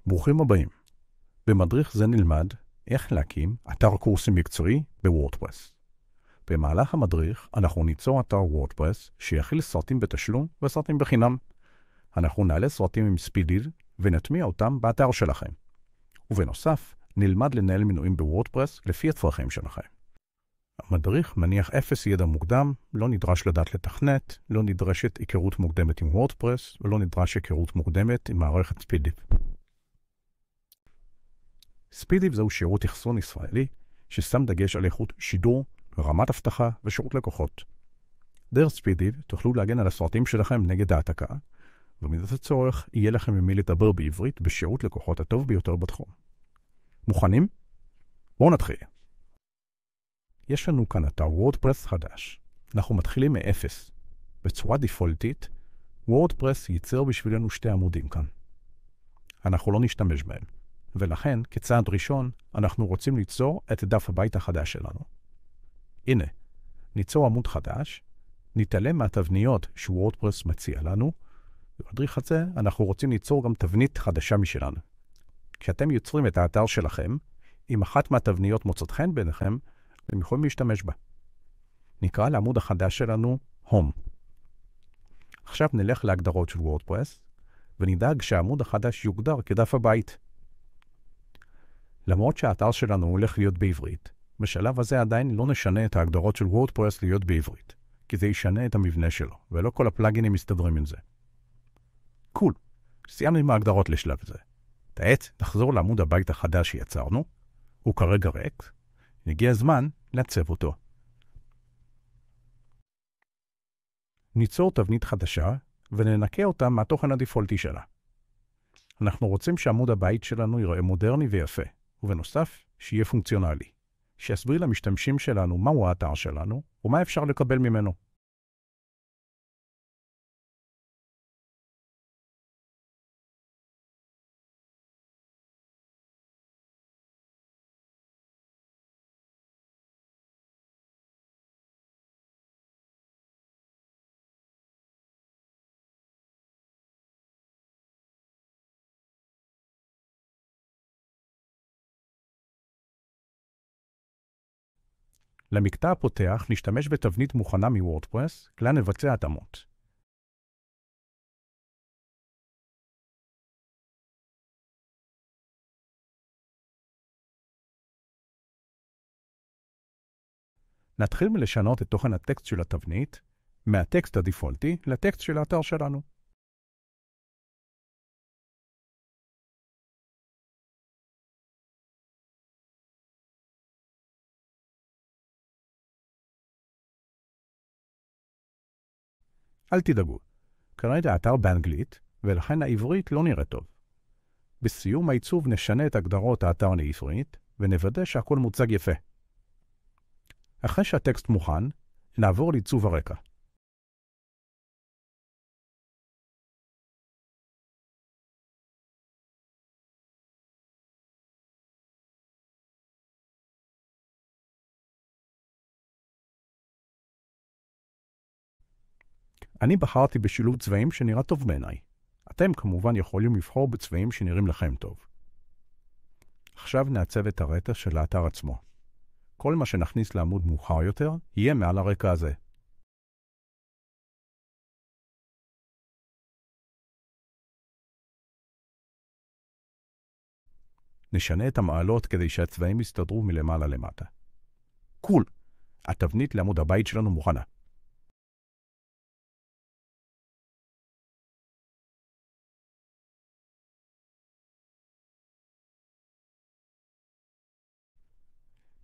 ברוכים הבאים. במדריך זה נלמד איך להקים אתר קורסים מקצועי בוורדפרס. במהלך המדריך אנחנו ניצור אתר וורדפרס שיכיל סרטים בתשלום וסרטים בחינם. אנחנו נעלה סרטים עם ספידיל ונטמיע אותם באתר שלכם. ובנוסף, נלמד לנהל מנויים בוורדפרס לפי הצרכים שלכם. המדריך מניח אפס ידע מוקדם, לא נדרש לדעת לתכנת, לא נדרשת היכרות מוקדמת עם וורדפרס, ולא נדרש היכרות מוקדמת עם מערכת ספידיל. ספידיל זהו שירות אחסון ישראלי ששם דגש על איכות שידור, רמת אבטחה ושירות לקוחות. דרך ספידיל תוכלו להגן על הסרטים שלכם נגד העתקה, ובמידת הצורך יהיה לכם עם מי לדבר בעברית בשירות לקוחות הטוב ביותר בתחום. מוכנים? בואו נתחיל. יש לנו כאן אתר וורדפרס חדש. אנחנו מתחילים מאפס. בצורה דיפולטית, וורדפרס ייצר בשבילנו שתי עמודים כאן. אנחנו לא נשתמש בהם. ולכן, כצעד ראשון, אנחנו רוצים ליצור את דף הבית החדש שלנו. הנה, ניצור עמוד חדש, נתעלם מהתבניות שוורדפרס מציע לנו, ובמדריך הזה אנחנו רוצים ליצור גם תבנית חדשה משלנו. כשאתם יוצרים את האתר שלכם, אם אחת מהתבניות מוצאת חן ביניכם, אתם יכולים להשתמש בה. נקרא לעמוד החדש שלנו Home. עכשיו נלך להגדרות של וורדפרס, ונדאג שהעמוד החדש יוגדר כדף הבית. למרות שהאתר שלנו הולך להיות בעברית, בשלב הזה עדיין לא נשנה את ההגדרות של וורדפרס להיות בעברית, כי זה ישנה את המבנה שלו, ולא כל הפלאגינים מסתדרים עם זה. קול, סיימנו עם ההגדרות לשלב זה. כעת נחזור לעמוד הבית החדש שיצרנו, הוא כרגע ריק, הגיע הזמן לעצב אותו. ניצור תבנית חדשה וננקה אותה מהתוכן הדיפולטי שלה. אנחנו רוצים שעמוד הבית שלנו ייראה מודרני ויפה, ובנוסף שיהיה פונקציונלי, שיסביר למשתמשים שלנו מהו האתר שלנו ומה אפשר לקבל ממנו. למקטע הפותח נשתמש בתבנית מוכנה מוורדפרס, כלל נבצע התאמות. נתחיל מלשנות את תוכן הטקסט של התבנית, מהטקסט הדיפולטי לטקסט של האתר שלנו. אל תדאגו, כרגע האתר באנגלית, ולכן העברית לא נראה טוב. בסיום העיצוב נשנה את הגדרות האתר לעברית, ונוודא שהכל מוצג יפה. אחרי שהטקסט מוכן, נעבור לעיצוב הרקע. אני בחרתי בשילוב צבעים שנראה טוב בעיניי. אתם כמובן יכולים לבחור בצבעים שנראים לכם טוב. עכשיו נעצב את הרקע של האתר עצמו. כל מה שנכניס לעמוד מאוחר יותר יהיה מעל הרקע הזה. נשנה את המעלות כדי שהצבעים יסתדרו מלמעלה למטה. קול! התבנית לעמוד הבית שלנו מוכנה.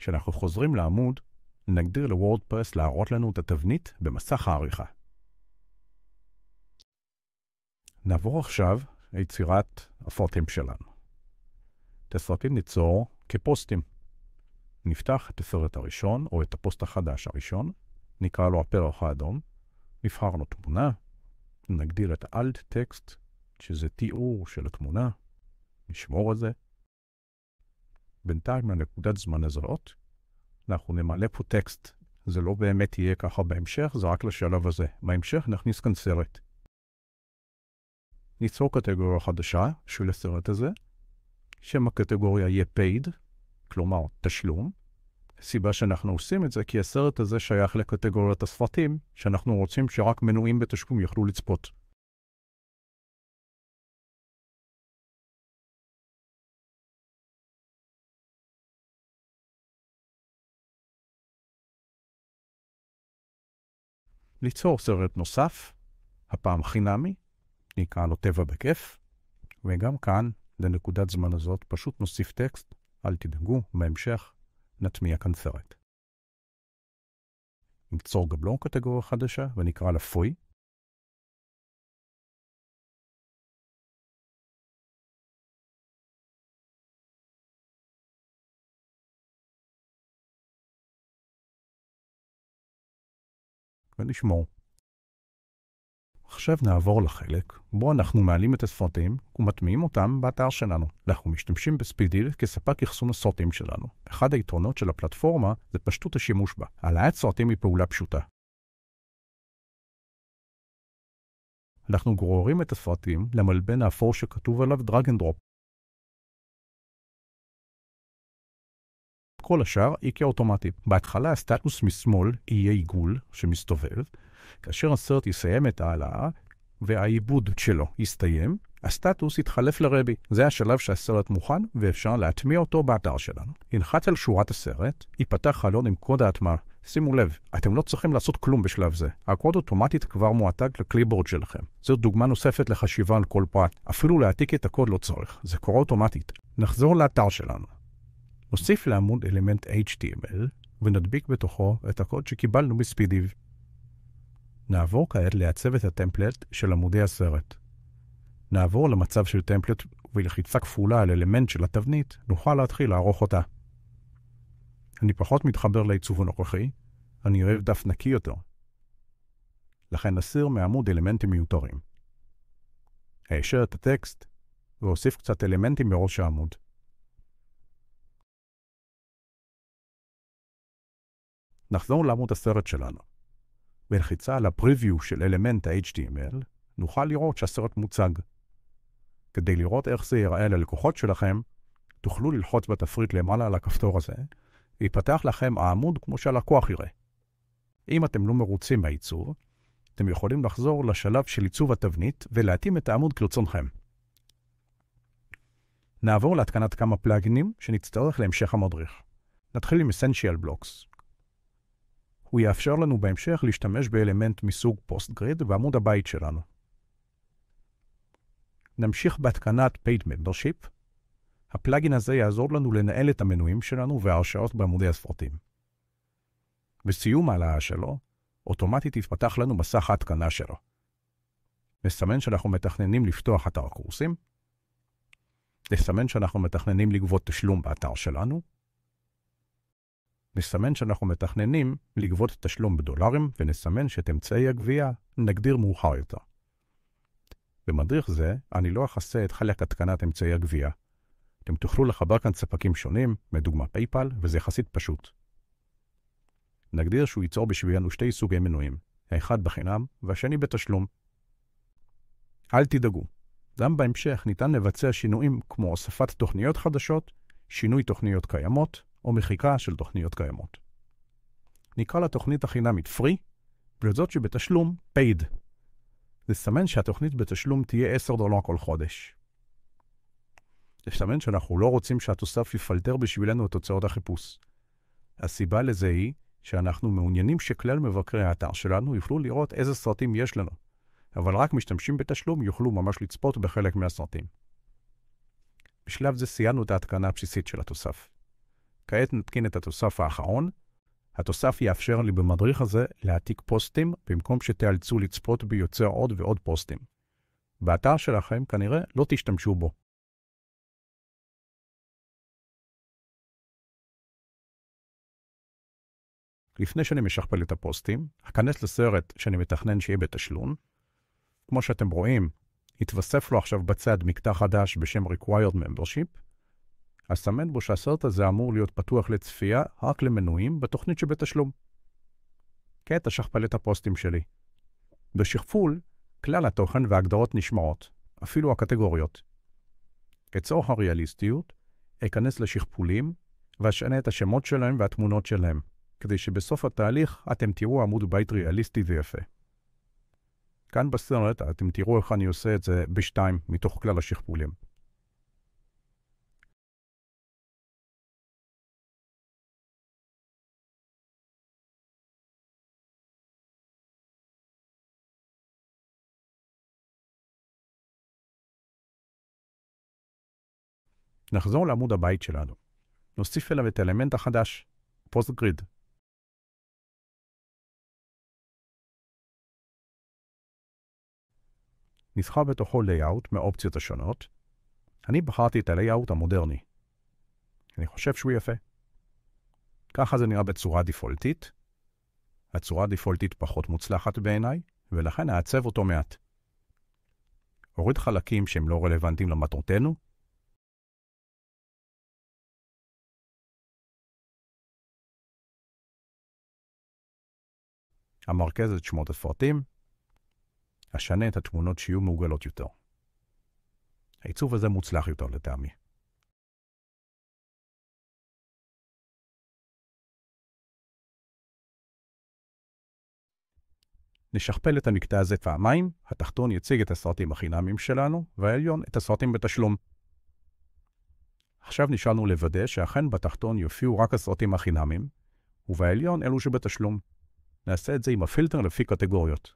כשאנחנו חוזרים לעמוד, נגדיר לוורדפרס להראות לנו את התבנית במסך העריכה. נעבור עכשיו ליצירת הסרטים שלנו. את הסרטים ניצור כפוסטים. נפתח את הסרט הראשון, או את הפוסט החדש הראשון, נקרא לו הפרח האדום, נבחר לו תמונה, נגדיר את האלט טקסט, שזה תיאור של התמונה, נשמור את זה. בינתיים לנקודת זמן הזאת, אנחנו נמלא פה טקסט. זה לא באמת יהיה ככה בהמשך, זה רק לשלב הזה. בהמשך נכניס כאן סרט. ניצור קטגוריה חדשה של הסרט הזה, שם הקטגוריה יהיה paid, כלומר תשלום. הסיבה שאנחנו עושים את זה כי הסרט הזה שייך לקטגוריית הסרטים שאנחנו רוצים שרק מנויים בתשלום יוכלו לצפות. ליצור סרט נוסף, הפעם חינמי, נקרא לו טבע בכיף, וגם כאן, לנקודת זמן הזאת, פשוט נוסיף טקסט, אל תדאגו, בהמשך נטמיע כאן סרט. ניצור גם לו קטגוריה חדשה, ונקרא לה פוי. ונשמור. עכשיו נעבור לחלק בו אנחנו מעלים את הסרטים ומטמיעים אותם באתר שלנו. אנחנו משתמשים בספידיל כספק אחסון הסרטים שלנו. אחד היתרונות של הפלטפורמה זה פשטות השימוש בה. העלאת סרטים היא פעולה פשוטה. אנחנו גוררים את הסרטים למלבן האפור שכתוב עליו דרג אנד דרופ. כל השאר היא כאוטומטית. בהתחלה הסטטוס משמאל יהיה עיגול שמסתובב. כאשר הסרט יסיים את העלאה והעיבוד שלו יסתיים, הסטטוס יתחלף לרבי. זה השלב שהסרט מוכן ואפשר להטמיע אותו באתר שלנו. ילחץ על שורת הסרט, ייפתח חלון עם קוד ההטמעה. שימו לב, אתם לא צריכים לעשות כלום בשלב זה. הקוד אוטומטית כבר מועתק לקליבורד שלכם. זו דוגמה נוספת לחשיבה על כל פרט. אפילו להעתיק את הקוד לא צריך. זה קורה אוטומטית. נחזור לאתר שלנו. נוסיף לעמוד אלמנט HTML ונדביק בתוכו את הקוד שקיבלנו בספידיב. נעבור כעת לעצב את הטמפלט של עמודי הסרט. נעבור למצב של טמפלט ולחיצה כפולה על אלמנט של התבנית, נוכל להתחיל לערוך אותה. אני פחות מתחבר לעיצוב הנוכחי, אני אוהב דף נקי יותר. לכן נסיר מעמוד אלמנטים מיותרים. האשר את הטקסט ואוסיף קצת אלמנטים בראש העמוד. נחזור לעמוד הסרט שלנו. בלחיצה על הפריוויו של אלמנט ה-HTML, נוכל לראות שהסרט מוצג. כדי לראות איך זה ייראה ללקוחות שלכם, תוכלו ללחוץ בתפריט למעלה על הכפתור הזה, ויפתח לכם העמוד כמו שהלקוח יראה. אם אתם לא מרוצים מהעיצוב, אתם יכולים לחזור לשלב של עיצוב התבנית ולהתאים את העמוד כרצונכם. נעבור להתקנת כמה פלאגינים שנצטרך להמשך המדריך. נתחיל עם Essential Blocks. הוא יאפשר לנו בהמשך להשתמש באלמנט מסוג PostGrid בעמוד הבית שלנו. נמשיך בהתקנת Paid Membership. הפלאגין הזה יעזור לנו לנהל את המנויים שלנו וההרשאות בעמודי הסרטים. בסיום העלאה שלו, אוטומטית יתפתח לנו מסך ההתקנה שלו. נסמן שאנחנו מתכננים לפתוח אתר קורסים. נסמן שאנחנו מתכננים לגבות תשלום באתר שלנו. נסמן שאנחנו מתכננים לגבות תשלום בדולרים, ונסמן שאת אמצעי הגבייה נגדיר מאוחר יותר. במדריך זה, אני לא אכסה את חלק התקנת אמצעי הגבייה. אתם תוכלו לחבר כאן ספקים שונים, מדוגמה פייפל, וזה יחסית פשוט. נגדיר שהוא ייצור בשבילנו שתי סוגי מנויים, האחד בחינם והשני בתשלום. אל תדאגו, גם בהמשך ניתן לבצע שינויים כמו הוספת תוכניות חדשות, שינוי תוכניות קיימות, או מחיקה של תוכניות קיימות. נקרא לתוכנית החינמית free, ולזאת שבתשלום paid. נסמן שהתוכנית בתשלום תהיה $10 כל חודש. נסמן שאנחנו לא רוצים שהתוסף יפלטר בשבילנו את תוצאות החיפוש. הסיבה לזה היא שאנחנו מעוניינים שכלל מבקרי האתר שלנו יוכלו לראות איזה סרטים יש לנו, אבל רק משתמשים בתשלום יוכלו ממש לצפות בחלק מהסרטים. בשלב זה סיימנו את ההתקנה הבסיסית של התוסף. כעת נתקין את התוסף האחרון. התוסף יאפשר לי במדריך הזה להעתיק פוסטים במקום שתיאלצו לצפות ביוצר עוד ועוד פוסטים. באתר שלכם כנראה לא תשתמשו בו. לפני שאני משכפל את הפוסטים, אכנס לסרט שאני מתכנן שיהיה בתשלום. כמו שאתם רואים, יתווסף לו עכשיו בצד מקטע חדש בשם Required Membership. אסמן בו שהסרט הזה אמור להיות פתוח לצפייה רק למנויים בתוכנית שבתשלום. כעת אשכפל את הפוסטים שלי. בשכפול, כלל התוכן וההגדרות נשמרות, אפילו הקטגוריות. לצורך הריאליסטיות, אכנס לשכפולים ואשנה את השמות שלהם והתמונות שלהם, כדי שבסוף התהליך אתם תראו עמוד בית ריאליסטי ויפה. כאן בסרט אתם תראו איך אני עושה את זה בשתיים מתוך כלל השכפולים. נחזור לעמוד הבית שלנו. נוסיף אליו את האלמנט החדש, פוסט גריד. נבחר בתוכו לייאוט מהאופציות השונות. אני בחרתי את הלייאוט המודרני. אני חושב שהוא יפה. ככה זה נראה בצורה דיפולטית. הצורה הדיפולטית פחות מוצלחת בעיניי, ולכן אעצב אותו מעט. הוריד חלקים שהם לא רלוונטיים למטרותינו. המרכז את שמות הסרטים. אשנה את התמונות שיהיו מעוגלות יותר. העיצוב הזה מוצלח יותר לטעמי. נשכפל את המקטע הזה פעמיים, התחתון יציג את הסרטים החינמיים שלנו, והעליון את הסרטים בתשלום. עכשיו נשארנו לוודא שאכן בתחתון יופיעו רק הסרטים החינמיים, ובעליון אלו שבתשלום. נעשה את זה עם הפילטר לפי קטגוריות.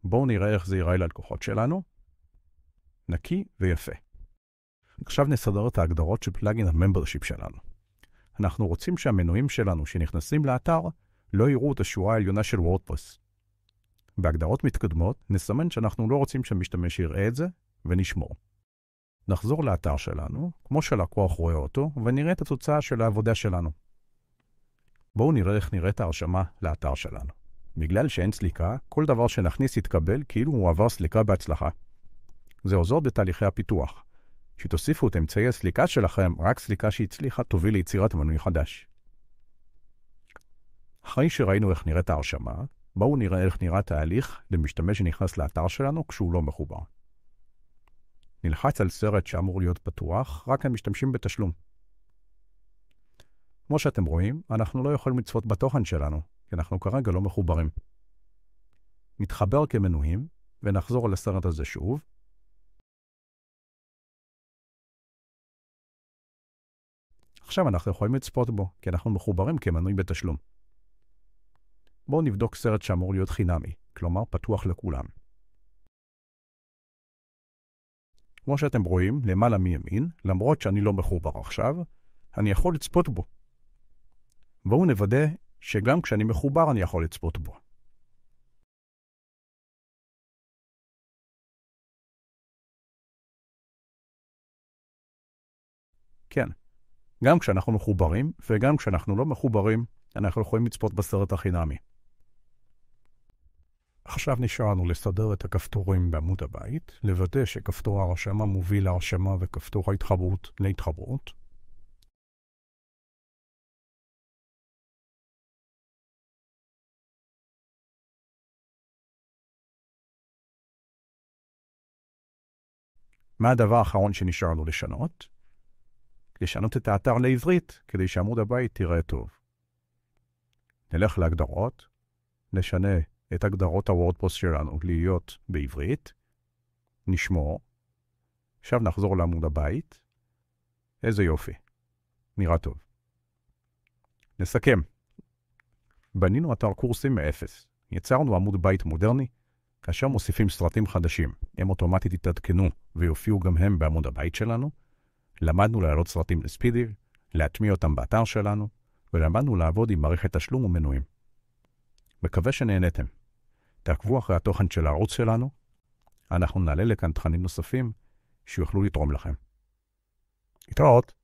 בואו נראה איך זה ייראה ללקוחות שלנו. נקי ויפה. עכשיו נסדר את ההגדרות של פלאגין הממברשיפ שלנו. אנחנו רוצים שהמנויים שלנו שנכנסים לאתר לא יראו את השורה העליונה של וורדפרס. בהגדרות מתקדמות נסמן שאנחנו לא רוצים שהמשתמש יראה את זה ונשמור. נחזור לאתר שלנו, כמו שלקוח רואה אותו, ונראה את התוצאה של העבודה שלנו. בואו נראה איך נראית ההרשמה לאתר שלנו. בגלל שאין סליקה, כל דבר שנכניס יתקבל כאילו הוא עבר סליקה בהצלחה. זה עוזר בתהליכי הפיתוח. שתוסיפו את אמצעי הסליקה שלכם, רק סליקה שהצליחה תוביל ליצירת מנוי חדש. אחרי שראינו איך נראית ההרשמה, בואו נראה איך נראה תהליך למשתמש שנכנס לאתר שלנו כשהוא לא מחובר. נלחץ על סרט שאמור להיות פתוח, רק המשתמשים בתשלום. כמו שאתם רואים, אנחנו לא יכולים לצפות בתוכן שלנו, כי אנחנו כרגע לא מחוברים. נתחבר כמנויים, ונחזור על הסרט הזה שוב. עכשיו אנחנו יכולים לצפות בו, כי אנחנו מחוברים כמנוי בתשלום. בואו נבדוק סרט שאמור להיות חינמי, כלומר פתוח לכולם. כמו שאתם רואים, למעלה מימין, למרות שאני לא מחובר עכשיו, אני יכול לצפות בו. בואו נוודא שגם כשאני מחובר אני יכול לצפות בו. כן, גם כשאנחנו מחוברים וגם כשאנחנו לא מחוברים, אנחנו יכולים לצפות בסרט החינמי. עכשיו נשארנו לסדר את הכפתורים בעמוד הבית, לוודא שכפתור ההרשמה מוביל להרשמה וכפתור ההתחברות להתחברות. מה הדבר האחרון שנשארנו לשנות? לשנות את האתר לעברית כדי שעמוד הבית תראה טוב. נלך להגדרות, נשנה את הגדרות הוורדפרס שלנו להיות בעברית, נשמור, עכשיו נחזור לעמוד הבית, איזה יופי, נראה טוב. נסכם, בנינו אתר קורסים מאפס, יצרנו עמוד בית מודרני, כאשר מוסיפים סרטים חדשים, הם אוטומטית יתעדכנו ויופיעו גם הם בעמוד הבית שלנו, למדנו להעלות סרטים לספידיב, להטמיע אותם באתר שלנו, ולמדנו לעבוד עם מערכת תשלום ומנויים. מקווה שנהנתם. תעקבו אחרי התוכן של הערוץ שלנו, אנחנו נעלה לכאן תכנים נוספים שיוכלו לתרום לכם. התראות.